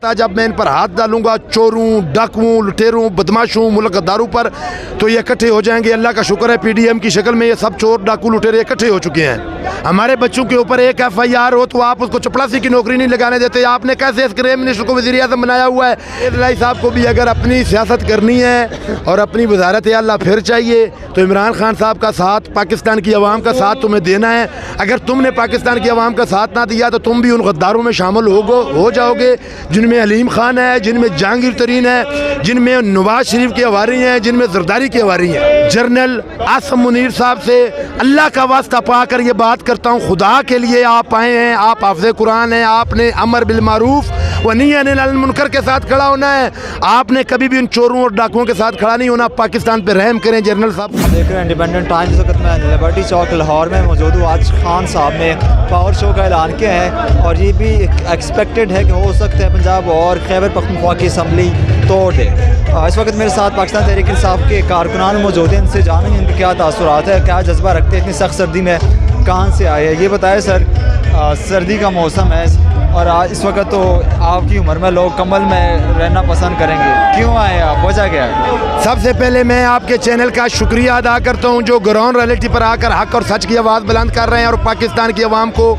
जब मैं इन पर हाथ डालूंगा चोरों, डाकुओं, लुटेरों, बदमाशों, मुल्क गद्दारों पर, तो ये इकट्ठे हो जाएंगे। अल्लाह का शुक्र है पीडीएम की शक्ल में ये सब चोर, डाकू, लुटेरे इकट्ठे हो चुके हैं। हमारे बच्चों के ऊपर एक FIR हो तो आप उसको चपड़ासी की नौकरी नहीं लगाने देते। आपने कैसे इस क्राइम मिनिस्टर को वज़ीर आज़म बनाया हुआ है? इजलाई साहब को भी अगर अपनी सियासत करनी है और अपनी वजारत आला फिर चाहिए तो इमरान खान साहब का साथ, पाकिस्तान की आवाम का साथ तुम्हें देना है। अगर तुमने पाकिस्तान की आवाम का साथ ना दिया तो तुम भी उन गद्दारों में शामिल हो जाओगे जिनमें अलीम खान है, जिनमें जहांगीर तरीन है, जिनमें नवाज शरीफ की अवारी हैं, जिनमें जरदारी की अवारी हैं। जनरल आसम मुनीर साहब से अल्लाह का वास्ता पाकर ये बात करता हूँ, खुदा के लिए आप आए हैं, आप हाफ़िज़ कुरान हैं, आपने अमर बिल मारूफ व नही अनिल मुनकर के साथ खड़ा होना है। आपने कभी भी उन चोरों और डाकुओं के साथ खड़ा नहीं होना। पाकिस्तान पे रहम करें जनरल साहब। देख रहे हैं इंडिपेंडेंट टाइम्स। इस वक्त मैं लिबर्टी चौक लाहौर में मौजूद हूँ। आज खान साहब ने पावर शो का ऐलान किया है और ये भी एक्सपेक्टेड है कि हो सकता है पंजाब और खैबर पख्तूनख्वा की असम्बली तोड़ दे। इस वक्त मेरे साथ पाकिस्तान तहरीक इंसाफ के कारकुनान मौजूद हैं। इनसे जानेंगे इनके क्या तासुरात है, क्या जज्बा रखते हैं, इतनी सख्त सर्दी में कहाँ से आए हैं। ये बताएं सर, सर्दी का मौसम है और इस वक्त तो आपकी उम्र में लोग कम्बल में रहना पसंद करेंगे, क्यों आए आप, वजह क्या है? सबसे पहले मैं आपके चैनल का शुक्रिया अदा करता हूं जो ग्राउंड रियलिटी पर आकर हक और सच की आवाज़ बुलंद कर रहे हैं और पाकिस्तान की आवाम को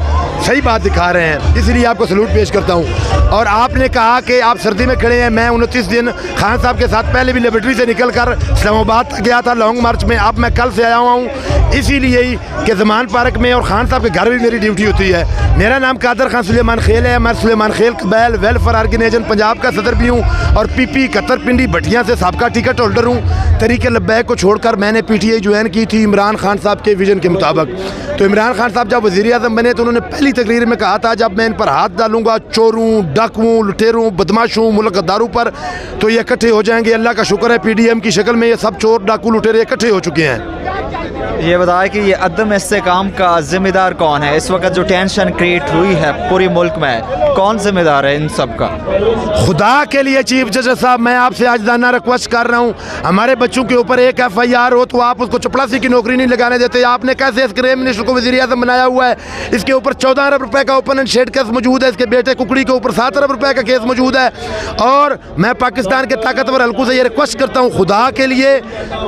सही बात दिखा रहे हैं, इसलिए आपको सलूट पेश करता हूं। और आपने कहा कि आप सर्दी में खड़े हैं। मैं 29 दिन खान साहब के साथ पहले भी लेबोरेटरी से निकल कर इस्लामाबाद तक गया था लॉन्ग मार्च में। अब मैं कल से आया हुआ हूँ इसीलिए ही कि ज़मान पार्क में और खान साहब के घर भी मेरी ड्यूटी होती है। मेरा नाम कादर खान सुलेमान खेल है। मैं सुलेमान खेल कबैल वेलफेयर ऑर्गेनाइजेशन पंजाब का सदर भी हूँ और PP कतरपिंडी भटिया से साबका टिकट होल्डर हूँ। तरीके लब्बैक को छोड़कर मैंने PTI ज्वाइन की थी इमरान खान साहब के विजन के मुताबिक। तो इमरान खान साहब जब वज़ीर आज़म बने तो उन्होंने पहली तकरीर में कहा था जब मैं इन पर हाथ डालूंगा चोरों, डाकुओं, लुटेरों, बदमाशों, मुल्क गद्दारों पर, तो ये इकट्ठे हो जाएंगे। अल्लाह का शुक्र है PDM की शक्ल में ये सब चोर, डाकू, लुटेरे इकट्ठे हो चुके हैं। ये बताया कि ये अदम इस्तेकाम का जिम्मेदार कौन है? इस वक्त जो टेंशन क्रिएट हुई है पूरे मुल्क में, कौन जिम्मेदार है इन सब का? खुदा के लिए चीफ जस्टिस साहब, मैं आपसे आज दाना रिक्वेस्ट कर रहा हूँ, हमारे बच्चों के ऊपर एक FIR हो तो आप उसको चपड़ासी की नौकरी नहीं लगाने देते। आपने कैसे इस क्राइम मिनिस्टर को वज़ीर आज़म बनाया हुआ है? इसके ऊपर 14 अरब रुपए का ओपन एंड शेड केस मौजूद है। इसके बेटे कुकड़ी के ऊपर 7 अरब रुपए का केस मौजूद है। और मैं पाकिस्तान के ताकतवर हल्कों से ये रिक्वेस्ट करता हूँ, खुदा के लिए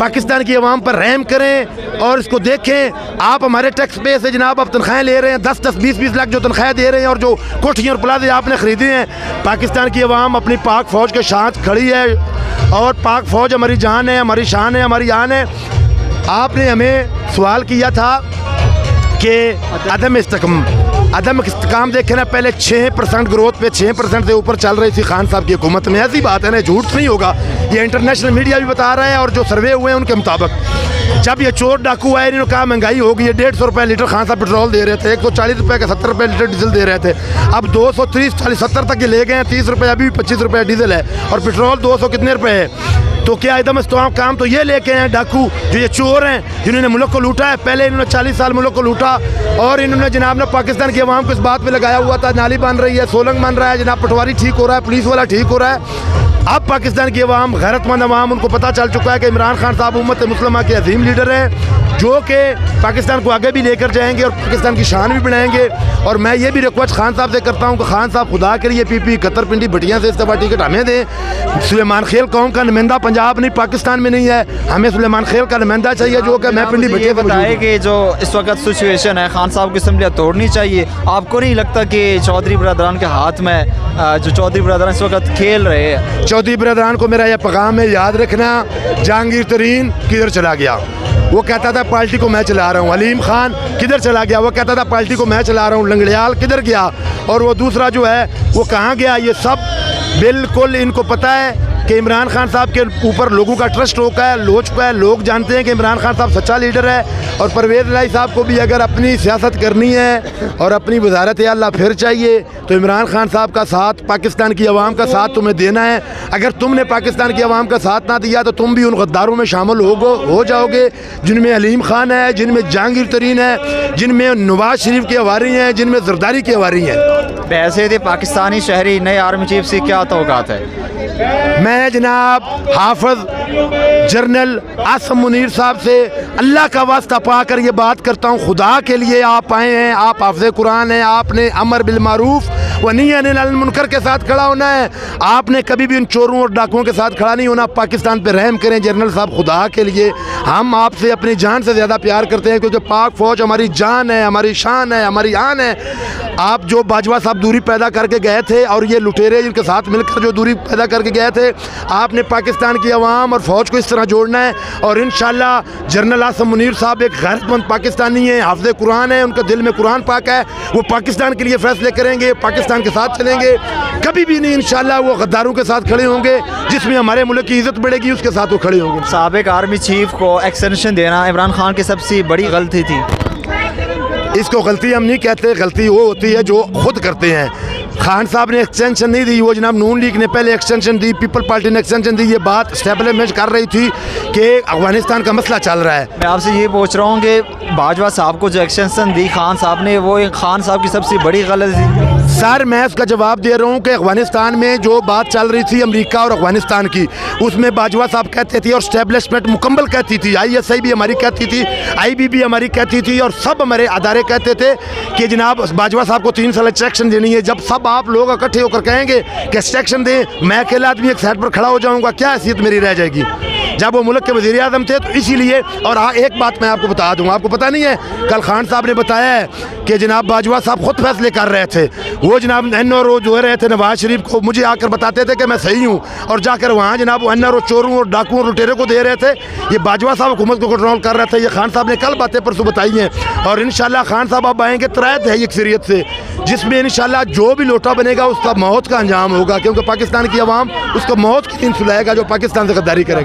पाकिस्तान की आवाम पर रहम करें और इसको देखें। आप हमारे टैक्स पे से जनाब आप तनख्वाहें ले रहे हैं, 10-10, 20-20 लाख जो तनख्वाहें दे रहे हैं और जो कोठियाँ और प्लाजे आपने ख़रीदे हैं। पाकिस्तान की आवाम अपनी पाक फ़ौज के साथ खड़ी है और पाक फ़ौज हमारी जान है, हमारी शान है, हमारी आन है। आपने हमें सवाल किया था कि अदम इस्तेकाम देखे ना, पहले 6% ग्रोथ पे 6% से ऊपर चल रही थी खान साहब की हुकूमत में। ऐसी बात है ना, झूठ नहीं होगा, ये इंटरनेशनल मीडिया भी बता रहा है और जो सर्वे हुए हैं उनके मुताबिक जब ये चोर डाकू आए इन्होंने कहा महंगाई होगी। 150 रुपये लीटर खान साहब पेट्रोल दे रहे थे, 140 रुपये का 70 रुपये लीटर डीजल दे रहे थे। अब 230, 40, 70 तक ये ले गए हैं। 30 रुपये अभी 25 रुपये डीजल है और पेट्रोल 200 कितने रुपये है। तो क्या एकदम इस्तेमाल काम तो ये लेके हैं डाकू जो ये चोर हैं जिन्होंने मुल्क को लूटा है। पहले इन्होंने 40 साल मुल्क को लूटा और इन्होंने जनाब ने पाकिस्तान की आवाम को इस बात पे लगाया हुआ था नाली बन रही है, सोलंग बन रहा है, जनाब पटवारी ठीक हो रहा है, पुलिस वाला ठीक हो रहा है। अब पाकिस्तान की आवाम, गैरतमंद आवाम, उनको पता चल चुका है कि इमरान खान साहब उम्मत मुस्लिमा के अजीम लीडर हैं जो कि पाकिस्तान को आगे भी लेकर जाएंगे और पाकिस्तान की शान भी बनाएंगे। और मैं ये भी रिक्वेस्ट खान साहब से करता हूँ कि खान साहब खुदा के लिए PP कतरपिंडी भटिया से इस्तीफा टिकट हमें दें। सुलेमान खेल कौम का नुमाइंदा पंजाब नहीं पाकिस्तान में नहीं है, हमें सुलेमान खेल का नुमाइंदा चाहिए जो कि मैं पिंडी भटिया। बताए कि जो इस वक्त सिचुएशन है खान साहब की असम्बलियाँ तोड़नी चाहिए। आपको नहीं लगता कि चौधरी बरदरान के हाथ में जो चौधरी बरदरान इस वक्त खेल रहे हैं? चौधरी बरदरान को मेरा यह पैगाम है, याद रखना जहांगीर तरीन किधर चला गया, वो कहता था पार्टी को मैं चला रहा हूँ। अलीम खान किधर चला गया, वो कहता था पार्टी को मैं चला रहा हूँ। लंगड़ियाल किधर गया और वो दूसरा जो है वो कहाँ गया? ये सब बिल्कुल इनको पता है कि इमरान खान साहब के ऊपर लोगों का ट्रस्ट हो चुका है। लोग जानते हैं कि इमरान खान साहब सच्चा लीडर है और परवेज़ इलाही साहब को भी अगर अपनी सियासत करनी है और अपनी वजारत आला फिर चाहिए तो इमरान खान साहब का साथ, पाकिस्तान की आवाम का साथ तुम्हें देना है। अगर तुमने पाकिस्तान की आवाम का साथ ना दिया तो तुम भी उन गद्दारों में शामिल हो जाओगे जिनमें अलीम खान है, जिनमें जहांगीर तरीन है, जिनमें नवाज शरीफ की अवारी हैं, जिनमें जरदारी की अवारी हैं। वैसे थे पाकिस्तानी शहरी नए आर्मी चीफ से क्या तौक़ात है? मैं जनाब हाफिज़ जनरल आसम मुनीर साहब से अल्लाह का वास्ता पाकर ये बात करता हूँ, खुदा के लिए आप आए हैं, आप हाफ़िज़ कुरान हैं, आपने अमर बिल मारूफ व नही अनिल मुनकर के साथ खड़ा होना है। आपने कभी भी उन चोरों और डाकुओं के साथ खड़ा नहीं होना। पाकिस्तान पे रहम करें जनरल साहब, खुदा के लिए हम आपसे अपनी जान से ज़्यादा प्यार करते हैं, क्योंकि पाक फ़ौज हमारी जान है, हमारी शान है, हमारी आन है। आप जो बाजवा साहब दूरी पैदा करके गए थे और ये लुटेरे जिनके साथ मिलकर जो दूरी पैदा करके गए थे, आपने पाकिस्तान की आवाम और फ़ौज को इस तरह जोड़ना है। और इंशाअल्लाह जनरल आसिम मुनीर साहब एक गैरतमंद पाकिस्तानी हैं, हाफ़िज़ कुरान है, उनके दिल में कुरान पाक है, वो पाकिस्तान के लिए फ़ैसले करेंगे, पाकिस्तान के साथ चलेंगे, कभी भी नहीं इंशाअल्लाह वो गद्दारों के साथ खड़े होंगे। जिसमें हमारे मुल्क की इज़्ज़त बढ़ेगी उसके साथ वो खड़े होंगे। साबिक़ आर्मी चीफ को एक्सटेंशन देना इमरान खान की सबसे बड़ी गलती थी। इसको गलती हम नहीं कहते, गलती वो होती है जो खुद करते हैं। खान साहब ने एक्सटेंशन नहीं दी, वो जनाब नून लीग ने पहले एक्सटेंशन दी, पीपल पार्टी ने एक्सटेंशन दी। ये बात स्टेबलिशमेंट कर रही थी कि अफगानिस्तान का मसला चल रहा है। मैं आपसे ये पूछ रहा हूँ कि बाजवा साहब को जो एक्सटेंशन दी खान साहब ने, वो खान साहब की सबसे बड़ी गलती थी। सर मैं उसका जवाब दे रहा हूँ कि अफगानिस्तान में जो बात चल रही थी अमेरिका और अफगानिस्तान की, उसमें बाजवा साहब कहते थे और स्टैब्लिशमेंट मुकम्मल कहती थी, ISI भी हमारी कहती थी, IB भी हमारी कहती थी, और सब हमारे अदारे कहते थे कि जनाब बाजवा साहब को 3 साल एक्सटेंशन देनी है। जब सब आप लोग इकट्ठे होकर कहेंगे कि एक्सटेंशन दें, मैं अकेला आदमी एक साइड पर खड़ा हो जाऊँगा, क्या हैसियत मेरी रह जाएगी? जब वो मुल्क के वज़ीर आज़म थे तो इसीलिए। और हाँ एक बात मैं आपको बता दूँ, आपको पता नहीं है, कल खान साहब ने बताया है कि जनाब बाजवा साहब खुद फैसले कर रहे थे। वो जनाब NRO जो रहे थे नवाज शरीफ को, मुझे आकर बताते थे कि मैं सही हूँ, और जाकर वहाँ जनाब वो NRO चोरों और डाकुओं और लुटेरे को दे रहे थे। ये बाजवा साहब हुकूमत को कंट्रोल कर रहे थे। ये खान साहब ने कल बातें परसों बताई हैं, और इंशाल्लाह खान साहब अब आएंगे त्रैत है अक्सरियत से, जिसमें इंशाल्लाह जो भी लोटा बनेगा उसका मौत का अंजाम होगा, क्योंकि पाकिस्तान की आवाम उसको मौत की नींद सुलाएगा जो पाकिस्तान से गद्दारी करेगा।